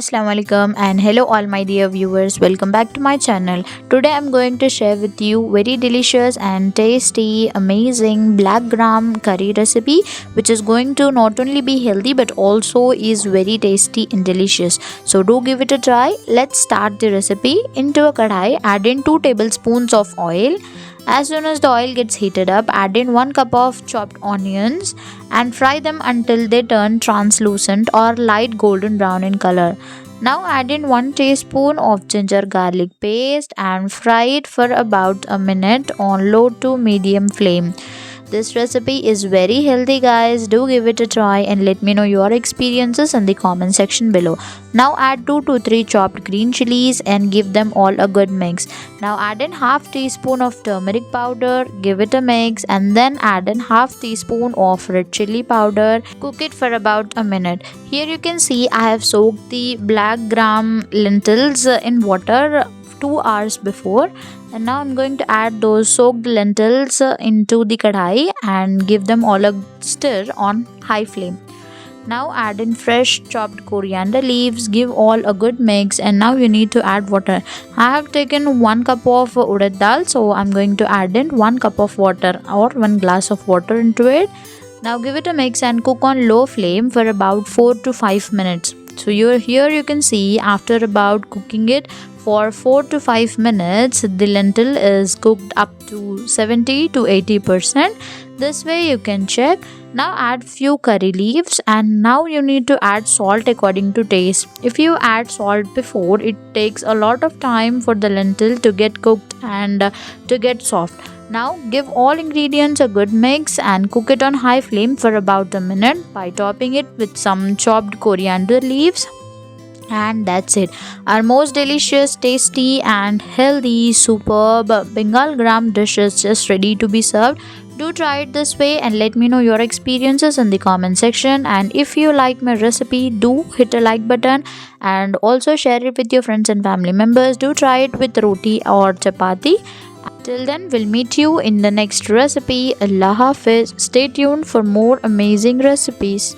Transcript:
Assalamu alaikum and hello all my dear viewers, welcome back to my channel. Today I'm going to share with you very delicious and tasty amazing black gram curry recipe which is going to not only be healthy but also is very tasty and delicious. So do give it a try. Let's start the recipe. Into a kadhai, add in 2 tablespoons of oil. As soon as the oil gets heated up, add in 1 cup of chopped onions and fry them until they turn translucent or light golden brown in color. Now add in 1 teaspoon of ginger garlic paste and fry it for about a minute on low to medium flame. This recipe is very healthy guys. Do give it a try and let me know your experiences in the comment section below. Now add 2 to 3 chopped green chilies and give them all a good mix. Now add in half teaspoon of turmeric powder, give it a mix and then add in half teaspoon of red chili powder. Cook it for about a minute. Here you can see I have soaked the black gram lentils in water 2 hours before, and now I'm going to add those soaked lentils into the kadhai and give them all a stir on high flame. Now add in fresh chopped coriander leaves, give all a good mix, and now you need to add water. I have taken 1 cup of urad dal, so I'm going to add in 1 cup of water or 1 glass of water into it. Now give it a mix and cook on low flame for about 4 to 5 minutes. So here you can see after about cooking it for 4 to 5 minutes, the lentil is cooked up to 70 to 80%. This way you can check. Now add few curry leaves and now you need to add salt according to taste. If you add salt before, it takes a lot of time for the lentil to get cooked and to get soft. Now give all ingredients a good mix and cook it on high flame for about a minute by topping it with some chopped coriander leaves. And that's it. Our most delicious, tasty and healthy, superb Bengal gram dish is just ready to be served. Do try it this way and let me know your experiences in the comment section. And if you like my recipe, do hit a like button and also share it with your friends and family members. Do try it with roti or chapati. Till then, we'll meet you in the next recipe. Allah Hafiz. Stay tuned for more amazing recipes.